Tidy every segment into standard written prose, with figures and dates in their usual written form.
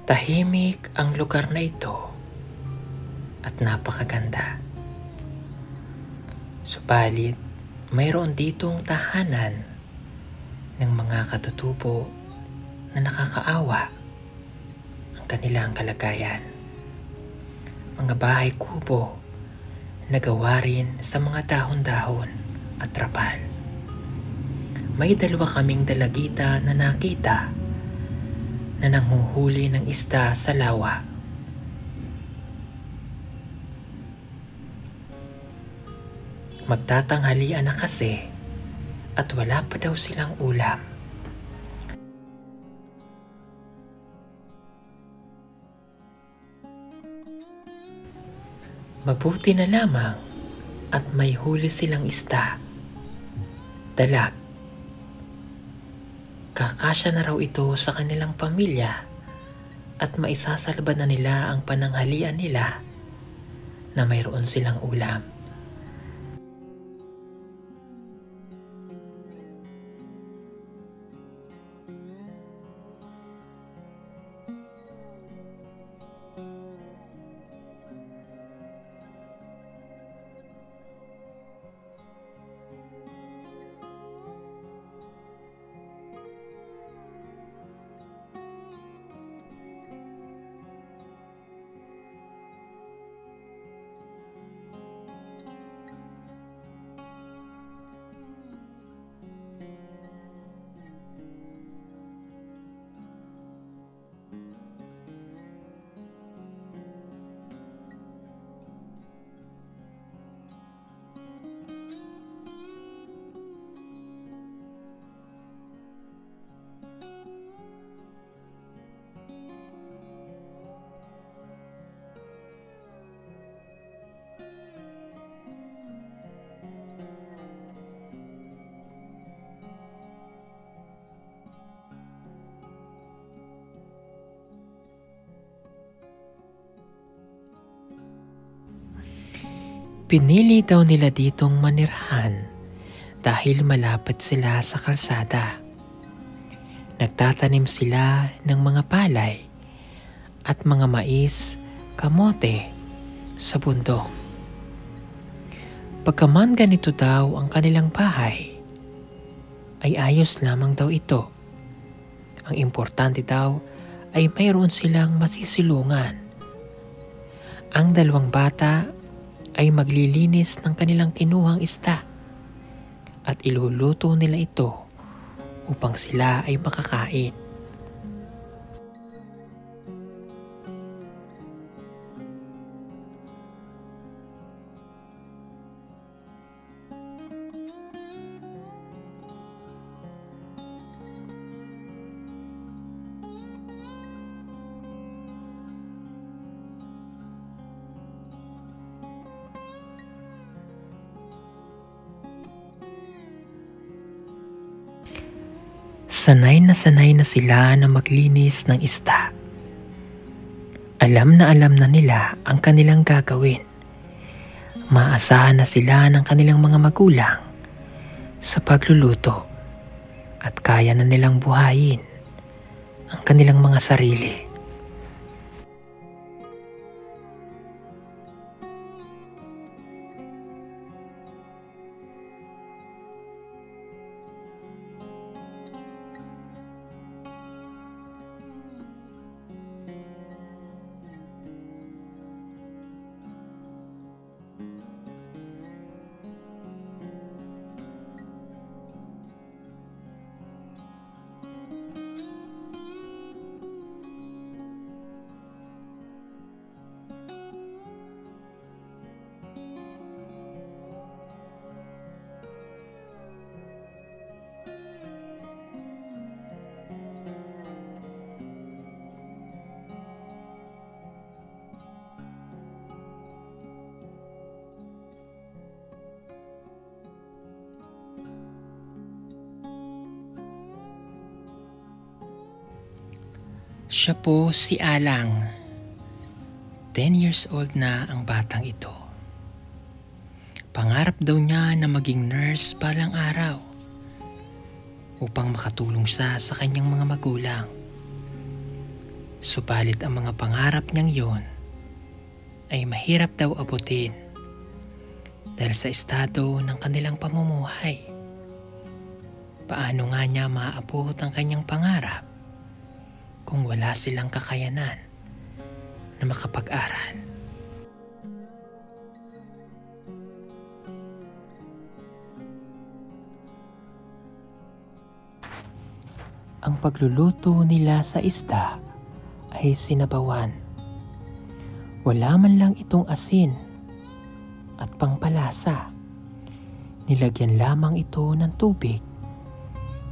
Tahimik ang lugar na ito at napakaganda. Subalit, mayroon ditong tahanan ng mga katutubo na nakakaawa ang kanilang kalagayan. Mga bahay kubo na gawa rin sa mga dahon-dahon at trapal. May dalawa kaming dalagita na nakita na nanghuhuli ng isda sa lawa. Magtatanghalian na kasi at wala pa daw silang ulam. Mabuti na lamang at may huli silang isda, dalag. Kakasya na raw ito sa kanilang pamilya at maisasalba na nila ang pananghalian nila na mayroon silang ulam. Pinili daw nila ditong manirahan dahil malapit sila sa kalsada. Nagtatanim sila ng mga palay at mga mais, kamote sa bundok. Pagkaman ganito daw ang kanilang bahay, ay ayos lamang daw ito. Ang importante daw ay mayroon silang masisilungan. Ang dalawang bata ay maglilinis ng kanilang kinuhang isda at iluluto nila ito upang sila ay makakain. Sanay na sila na maglinis ng isda. Alam na nila ang kanilang gagawin. Maasahan na sila ng kanilang mga magulang sa pagluluto at kaya na nilang buhayin ang kanilang mga sarili. Siya po si Alang. 10 years old na ang batang ito. Pangarap daw niya na maging nurse balang araw upang makatulong siya sa kanyang mga magulang. Subalit ang mga pangarap niyang yon ay mahirap daw abutin dahil sa estado ng kanilang pamumuhay. Paano nga niya maaabot ang kanyang pangarap kung wala silang kakayanan na makapag-aral? Ang pagluluto nila sa isda ay sinabawan. Wala man lang itong asin at pangpalasa. Nilagyan lamang ito ng tubig,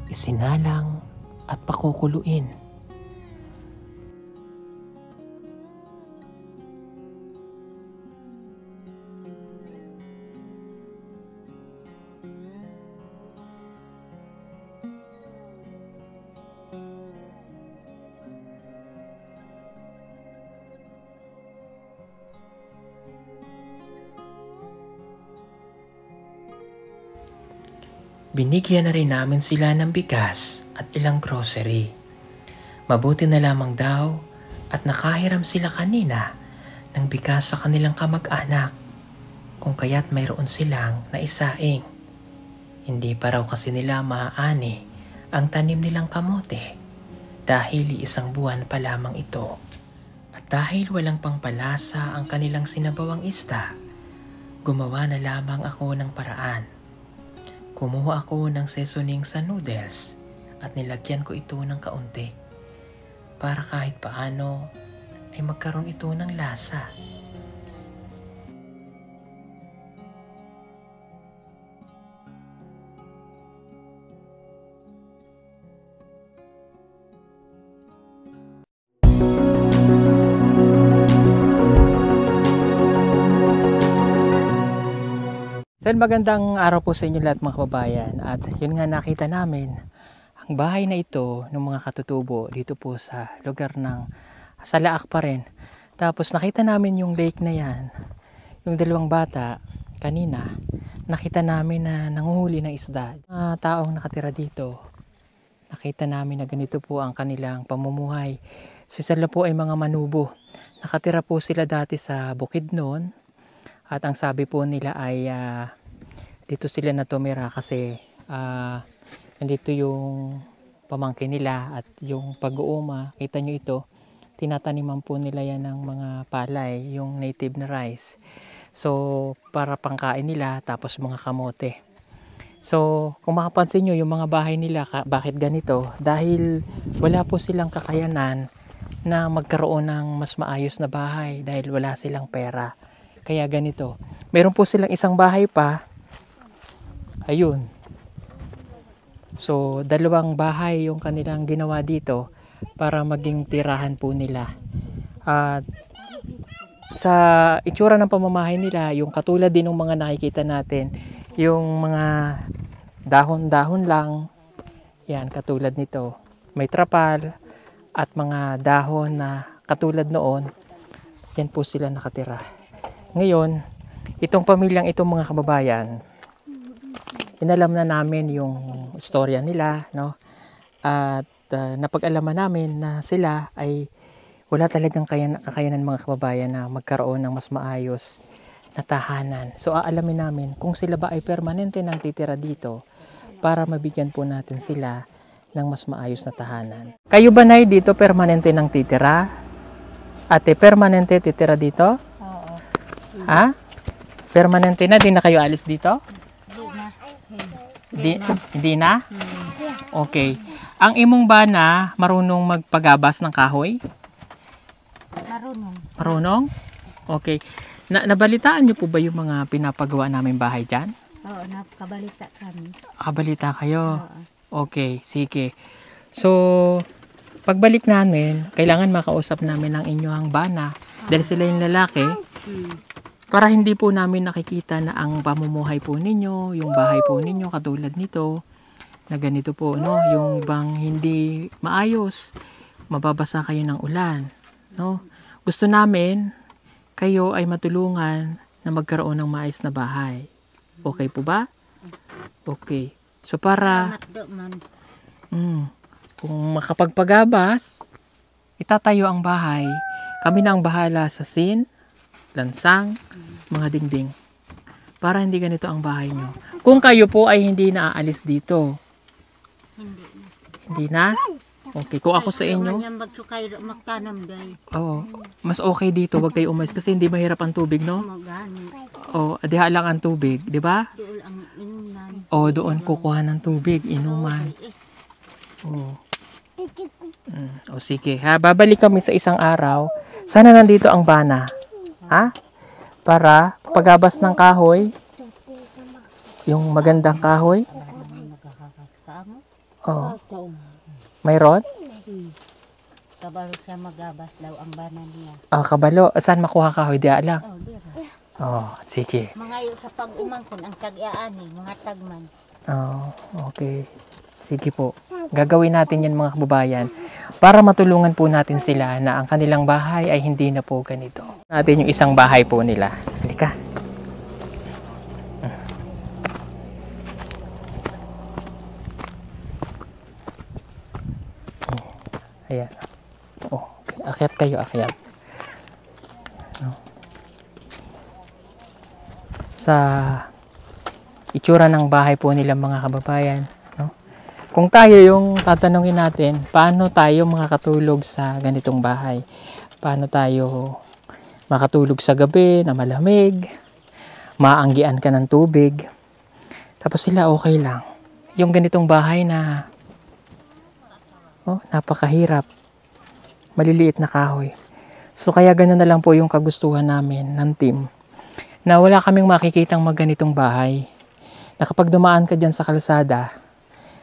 isinalang at pakukuluin. Binigyan na rin namin sila ng bigas at ilang grocery. Mabuti na lamang daw at nakahiram sila kanina ng bigas sa kanilang kamag-anak, kung kaya't mayroon silang naisaing. Hindi pa raw kasi nila maaani ang tanim nilang kamote dahil isang buwan pa lamang ito. At dahil walang pangpalasa ang kanilang sinabawang isda, gumawa na lamang ako ng paraan. Kumuha ako ng seasoning sa noodles at nilagyan ko ito ng kaunti para kahit paano ay magkaroon ito ng lasa. Sir, magandang araw po sa inyo lahat mga kababayan. At yun nga, nakita namin ang bahay na ito ng mga katutubo dito po sa lugar ng Salaak pa rin. Tapos nakita namin yung lake na yan. Yung dalawang bata kanina, nakita namin na nanguhuli ng isda. Taong nakatira dito, nakita namin na ganito po ang kanilang pamumuhay. So sila po ay mga manubo. Nakatira po sila dati sa Bukidnon. At ang sabi po nila ay dito sila na tumira kasi nandito yung pamangkin nila at yung pag-uuma. Kita nyo ito, tinataniman po nila yan ng mga palay, yung native na rice. So para pangkain nila, tapos mga kamote. So kung makapansin nyo yung mga bahay nila, bakit ganito? Dahil wala po silang kakayanan na magkaroon ng mas maayos na bahay dahil wala silang pera. Kaya ganito. Meron po silang isang bahay pa. Ayun. So, dalawang bahay yung kanilang ginawa dito para maging tirahan po nila. At sa itsura ng pamamahay nila, yung katulad din ng mga nakikita natin, yung mga dahon-dahon lang. Yan, katulad nito. May trapal at mga dahon na katulad noon. Yan po sila nakatira. Ngayon, itong pamilyang itong mga kababayan, inalam na namin yung istorya nila, no? At napag-alaman namin na sila ay wala talagang kakayanan mga kababayan na magkaroon ng mas maayos na tahanan. So aalamin namin kung sila ba ay permanente nang titira dito para mabigyan po natin sila ng mas maayos na tahanan. Kayo ba na dito permanente nang titira? Ate, permanente titira dito? Ha? Permanente na? Di na kayo alis dito? Hindi na? Okay. Ang imong bana, marunong magpagabas ng kahoy? Marunong? Okay. Nabalitaan niyo po ba yung mga pinapagawa namin bahay dyan? Oo, nakabalita kami. Balita kayo? Okay, sige. So, pagbalik namin, kailangan makausap namin ang inyong bana dahil sila yung lalaki. Para hindi po namin nakikita na ang pamumuhay po ninyo, yung bahay po ninyo katulad nito, na ganito po, no? Yung bang hindi maayos, mababasa kayo ng ulan, no? Gusto namin kayo ay matulungan na magkaroon ng maayos na bahay. Okay po ba? Okay. So para kung makapagpagabas, itatayo ang bahay. Kami na ang bahala sa lansang, mga dingding. Para hindi ganito ang bahay nyo. Kung kayo po ay hindi na aalis dito. Hindi na? Okay, kung ako sa inyo, oo, mas okay dito, wag kayo umalis kasi hindi mahirap ang tubig, no? O, diha lang ang tubig, di ba? O, doon kukuha ng tubig, inuman. O. O, sige, ha? Babalik kami sa isang araw. Sana nandito ang bana. Ha? Para pagabas ng kahoy, yung magandang kahoy. Oh. Mayroon? Kabalo siya magabas daw ang bana niya. Ah, kabalo. Saan makuha kahoy? Diya lang. Oh, sige. Mga iyo sa pag-umangkon ang tag-iaani, mga tagman. Oh, okay. Sige po. Gagawin natin yan mga kababayan para matulungan po natin sila na ang kanilang bahay ay hindi na po ganito. Natin yung isang bahay po nila. Halika. Ayan. Oh, okay. Akyat kayo, akyat. Sa itsura ng bahay po nila mga kababayan, no? Kung tayo yung tatanungin natin, paano tayo makakatulog sa ganitong bahay? Paano tayo makatulog sa gabi na malamig, maanggian ka ng tubig, tapos sila okay lang. Yung ganitong bahay na napakahirap, maliliit na kahoy. So kaya ganun na lang po yung kagustuhan namin ng team, na wala kaming makikitang magganitong bahay, na kapag dumaan ka dyan sa kalsada,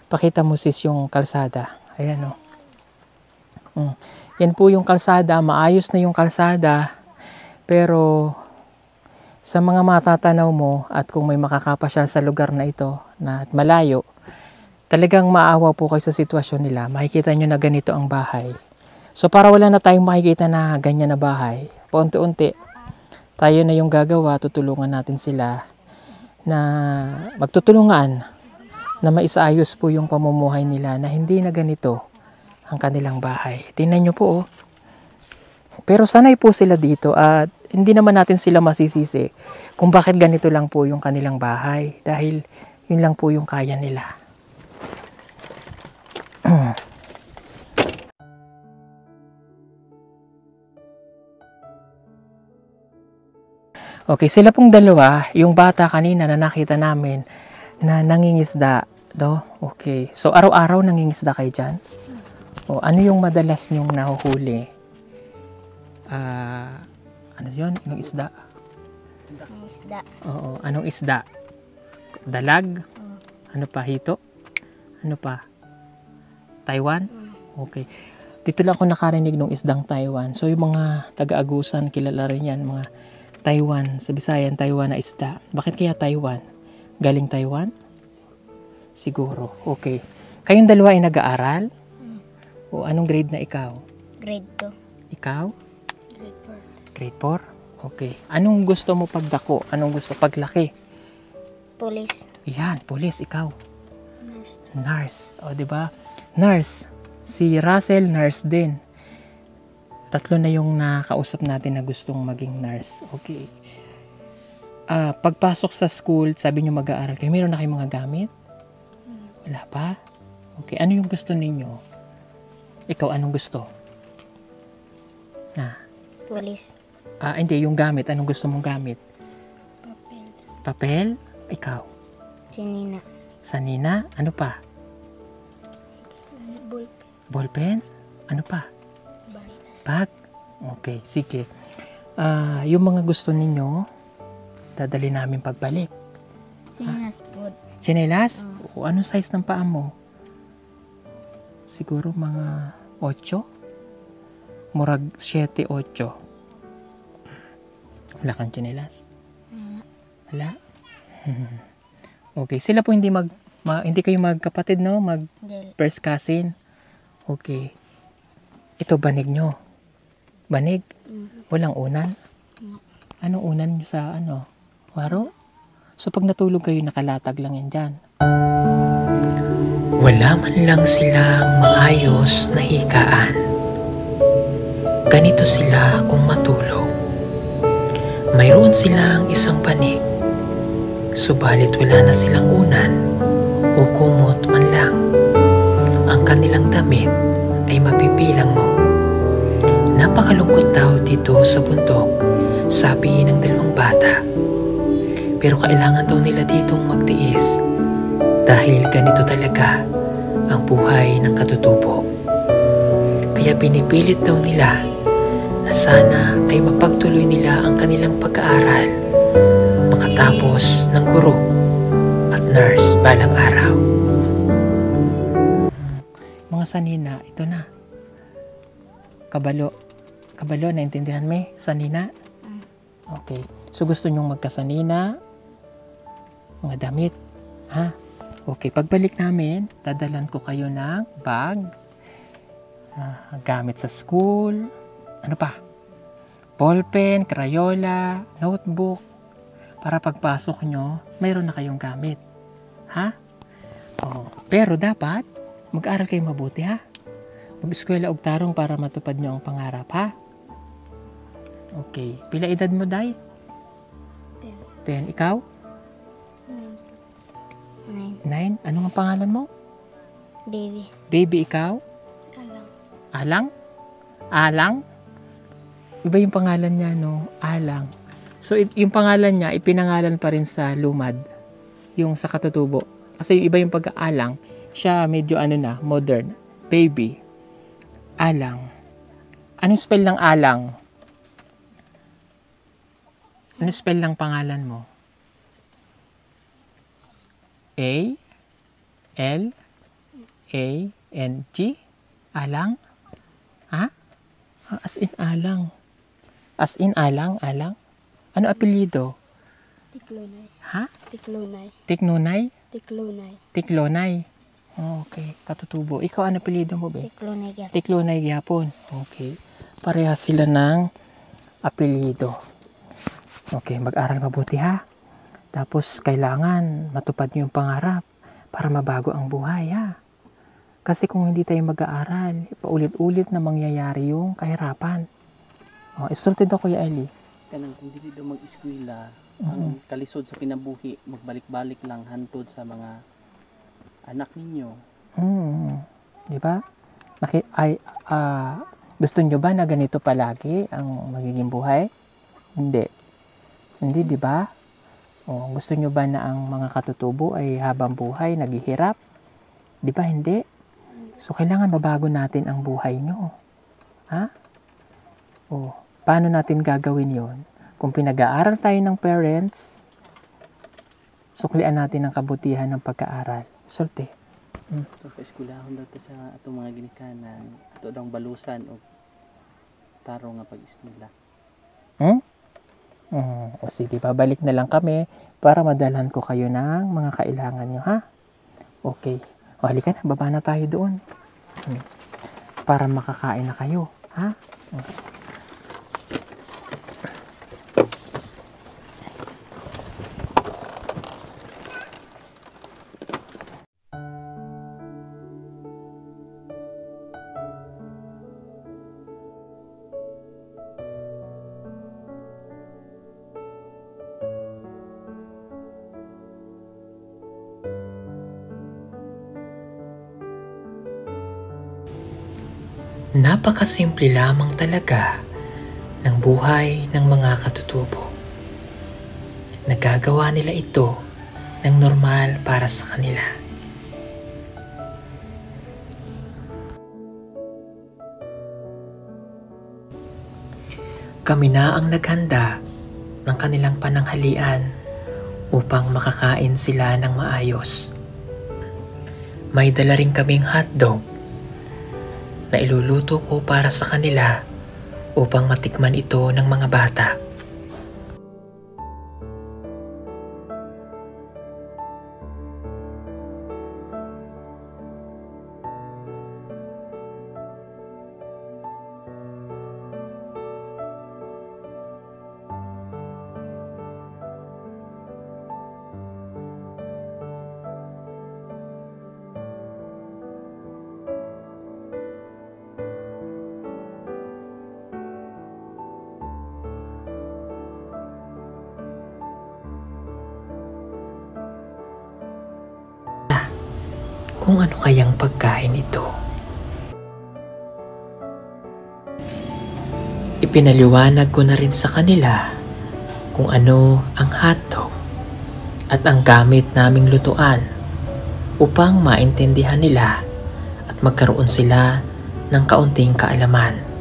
pakita mo sis yung kalsada. Ayan o. Yan po yung kalsada, maayos na yung kalsada, pero sa mga matatanaw mo at kung may makakapasyal sa lugar na ito na malayo, talagang maawa po kayo sa sitwasyon nila. Makikita nyo na ganito ang bahay. So para wala na tayong makikita na ganyan na bahay, paunti-unti tayo na yung gagawa, tutulungan natin sila na magtutulungan na maisaayos po yung pamumuhay nila na hindi na ganito ang kanilang bahay. Tingnan nyo po oh. Pero sanay po sila dito at hindi naman natin sila masisisi kung bakit ganito lang po yung kanilang bahay, dahil yun lang po yung kaya nila. Okay, sila pong dalawa, yung bata kanina na nakita namin na nangingisda, no? Okay. So araw-araw nangingisda kayo diyan? O ano yung madalas nyong nahuhuli? Ano 'yon? Anong isda? Isda. Oo, anong isda? Dalag? Ano pa, hito? Ano pa? Taiwan? Okay. Dito lang ako nakarinig ng isdang Taiwan. So yung mga taga-Agusan, kilala rin yan, mga Taiwan, sa Bisayan, Taiwan na isda. Bakit kaya Taiwan? Galing Taiwan? Siguro. Okay. Kayong dalawa ay nag-aaral? O anong grade na ikaw? Grade 2. Ikaw? Grade 4. Grade 4? Okay. Anong gusto mo pagdako? Anong gusto paglaki? Police. Yan, police. Ikaw? Nurse. Nurse. O, diba? Nurse. Si Russell, nurse din. Tatlo na yung nakausap natin na gustong maging nurse. Okay. Pagpasok sa school, sabi nyo mag-aaral kayo, meron na kayong mga gamit? Wala pa? Okay. Ano yung gusto ninyo? Ikaw, anong gusto? Police. Hindi, yung gamit. Anong gusto mong gamit? Papel. Papel? Ikaw? Sinina. Sanina? Ano pa? Ballpen. Ballpen? Ano pa? Bag? Okay, sige. Yung mga gusto ninyo, dadali namin pagbalik. Sinas po. Chinelas? O anong size ng paa mo? Siguro mga 8? Murag 7, 8. Wala kang chinelas? Wala? Okay, sila po hindi hindi kayo magkapatid, no? First cousin? Okay. Ito banig nyo? Banig? Walang unan? Anong unan nyo sa waro? So pag natulog kayo, nakalatag lang yan dyan. Wala man lang silang maayos na higaan. Ganito sila kung matulog. Mayroon silang isang panig, subalit wala na silang unan o kumot man lang. Ang kanilang damit ay mabibilang mo. Napakalungkot daw dito sa bundok, sabi ng dalawang bata. Pero kailangan daw nila ditong magtiis dahil ganito talaga ang buhay ng katutubo. Kaya pinipilit daw nila na sana ay mapagtuloy nila ang kanilang pag-aaral, makatapos ng guro at nurse balang araw. Mga sanina, ito na. Kabalo. Kabalo, naintindihan mo? Sanina? Okay. So gusto nyong magkasanina? Mga damit? Ha? Okay. Pagbalik namin, dadalan ko kayo ng bag, gamit sa school, ano pa? Ballpen, crayola, notebook, para pagpasok nyo, mayroon na kayong gamit. Ha? Oh. Pero dapat, mag-aral kayo mabuti, ha? Mag-eskwela og tarong para matupad nyo ang pangarap, ha? Okay. Pila edad mo, Day? 10. Ikaw? 9. Ano ang pangalan mo? Baby. Baby, ikaw? Alam. Alang? Alang? Iba yung pangalan niya, no? Alang. So, yung pangalan niya, ipinangalan pa rin sa lumad. Yung sa katutubo. Kasi yung iba yung pag-aalang, siya medyo modern. Baby. Alang. Anong spell ng alang? Anong spell ng pangalan mo? A L A N G? Alang? Ha? As in alang. As in alang? Alang? Ano apelyido? Tiklonay. Ha? Tiklonay. Tiknunay? Tiklonay. Tiklonay. Oh, okay. Katutubo. Ikaw, ano apelyido mo, be? Tiklonay yan. Tiklonay gyapon. Okay. Parehas sila ng apelyido. Okay, mag-aral mabuti, ha? Tapos, kailangan matupad niyo yung pangarap para mabago ang buhay, ha? Kasi kung hindi tayo mag-aaral, paulit-ulit na mangyayari yung kahirapan. Oh, isultid ako, Kuya Eli. Kanang kung dili daw mag-eskwela, ang kalisod sa kinabuhi, magbalik-balik lang hantod sa mga anak ninyo. Di ba? Gusto nyo ba na ganito palagi ang magiging buhay? Hindi. Hindi, di ba? O, gusto nyo ba na ang mga katutubo ay habang buhay, naghihirap? Di ba hindi? So, kailangan mabago natin ang buhay nyo. Ha? O, paano natin gagawin yon? Kung pinag-aaral tayo ng parents, suklian natin ang kabutihan ng pag-aaral. Sulte. So, sa eskwelahon daw sa atong mga ginikanan, ato daw balusan o taro nga pag-eskwela. O sige, babalik na lang kami para madalhan ko kayo ng mga kailangan nyo, ha? Okay. O, halika na, baba na tayo doon. Para makakain na kayo, ha? Napakasimple lamang talaga ng buhay ng mga katutubo. Nagagawa nila ito ng normal para sa kanila. Kami na ang naghanda ng kanilang pananghalian upang makakain sila ng maayos. May dala rin kaming hotdog na iluluto ko para sa kanila upang matikman ito ng mga bata. kung ano kayang pagkain ito. Ipinaliwanag ko na rin sa kanila kung ano ang hotdog at ang gamit naming lutuan upang maintindihan nila at magkaroon sila ng kaunting kaalaman.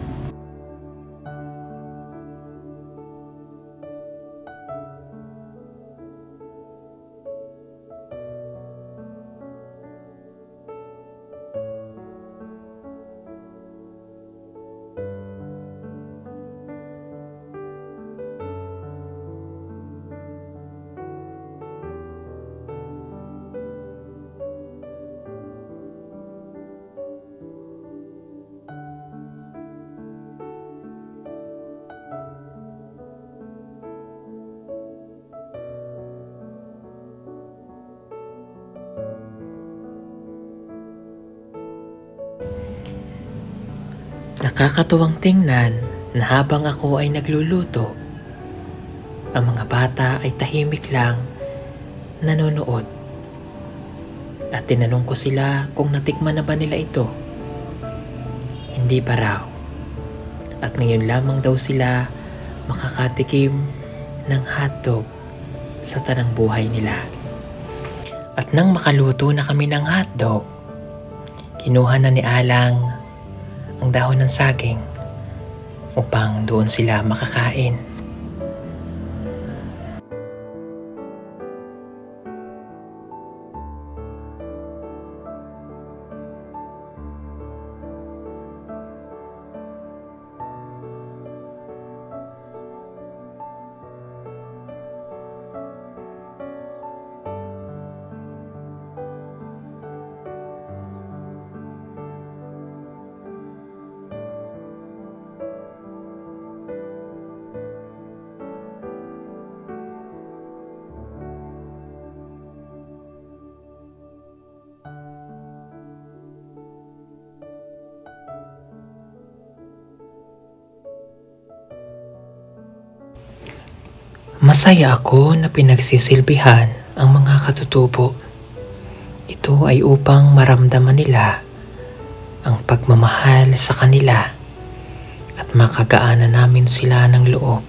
Nakakatuwang tingnan na habang ako ay nagluluto, ang mga bata ay tahimik lang nanonood. At tinanong ko sila kung natikman na ba nila ito. Hindi pa raw. At ngayon lamang daw sila makakatikim ng hotdog sa tanang buhay nila. At nang makaluto na kami ng hotdog, kinuha na ni Alang ang dahon ng saging upang doon sila makakain. Masaya ako na pinagsisilbihan ang mga katutubo. Ito ay upang maramdaman nila ang pagmamahal sa kanila at makagaanan namin sila ng loob.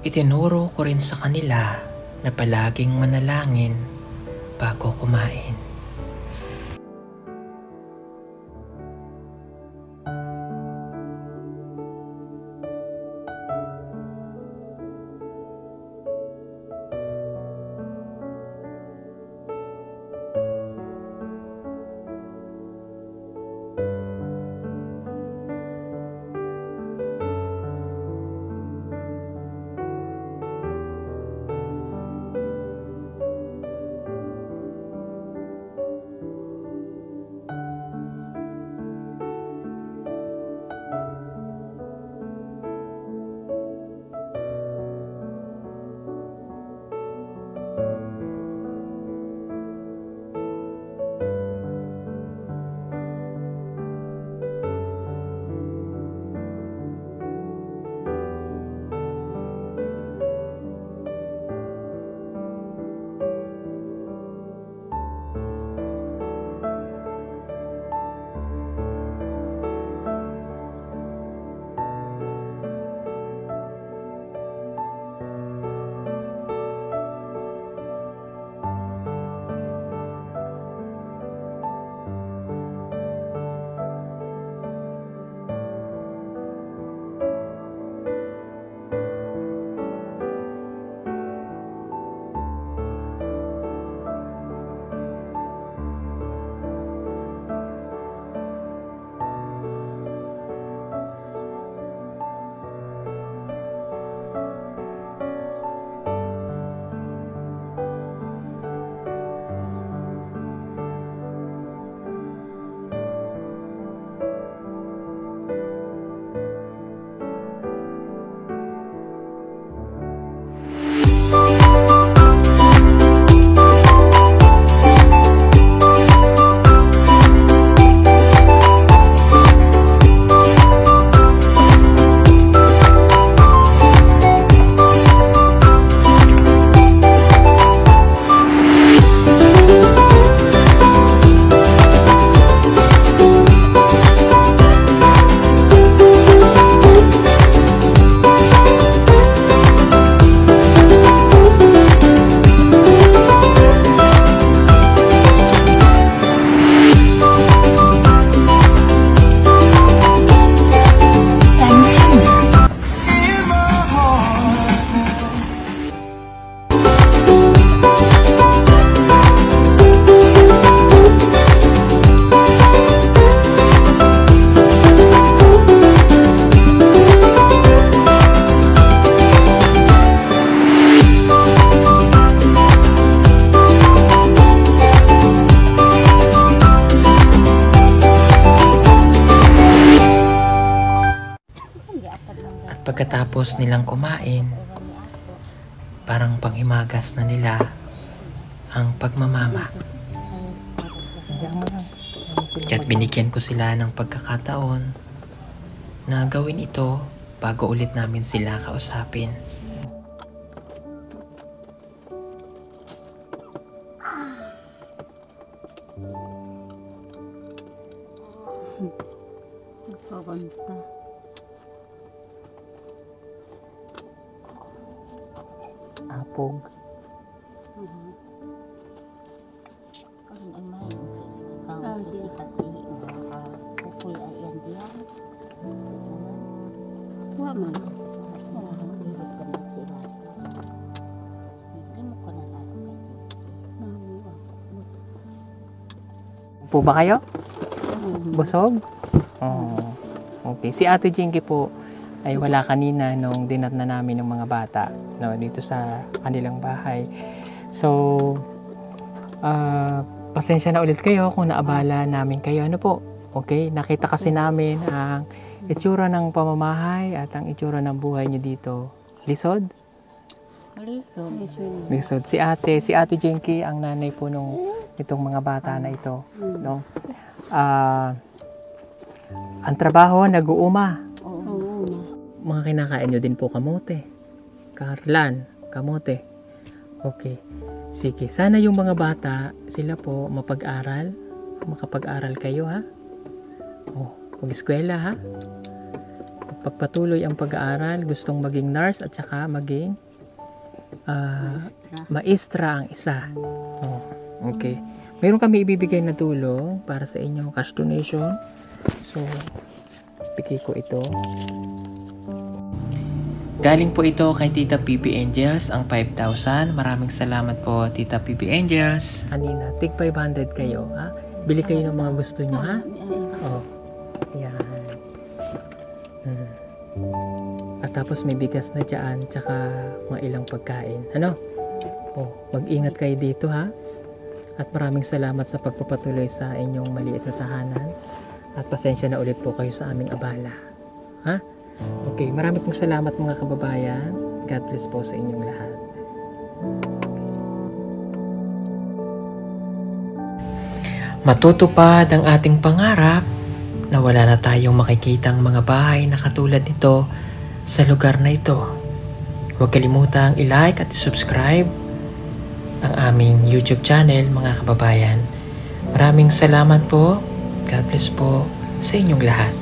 Itinuro ko rin sa kanila na palaging manalangin bago kumain. Pagkatapos nilang kumain, parang panghimagas na nila ang pagmamama. Kaya't binigyan ko sila ng pagkakataon na gawin ito bago ulit namin sila kausapin. Pagpunta. Apog. Karon ay may usa si kasi kukuy ay yan diyan. Wa man. Hirap ka na sila. Hindi mo ko na lalo Po ba kayo? Busog? Oh. Okay. Si Ate Jinky po ay wala kanina nung dinat na namin ng mga bata, no, dito sa kanilang bahay. So, pasensya na ulit kayo kung naabala namin kayo. Ano po? Okay? Nakita kasi namin ang itsura ng pamamahay at ang itsura ng buhay niyo dito. Lisod? Lisod. Si Ate Jinky ang nanay po itong mga bata na ito, no? Ang trabaho, nag-uuma. Mga kinakain nyo din po kamote. Karlan, kamote. Okay. Sige. Sana yung mga bata, sila po mapag-aral. Makapag-aral kayo, ha? Oh, mag-eskwela, ha? Pagpatuloy ang pag-aaral, gustong maging nurse at saka maging maestra ang isa. Oh, okay. Meron kami ibibigay na tulong para sa inyo, cash donation. So, bigay ko ito. Galing po ito kay Tita PB Angels, ang 5,000. Maraming salamat po, Tita PB Angels. Kanina, tig 500 kayo, ha? Bili kayo ng mga gusto nyo, ha? Oh, yan. At tapos may bigas na dyan, tsaka mga ilang pagkain. Ano? Oh, mag-ingat kayo dito, ha? At maraming salamat sa pagpapatuloy sa inyong maliit na tahanan. At pasensya na ulit po kayo sa aming abala. Ha? Okay, maraming pong salamat mga kababayan. God bless po sa inyong lahat. Matutupad ang ating pangarap na wala na tayong makikitang mga bahay na katulad nito sa lugar na ito. Huwag kalimutang i-like at i-subscribe ang aming YouTube channel mga kababayan. Maraming salamat po. God bless po sa inyong lahat.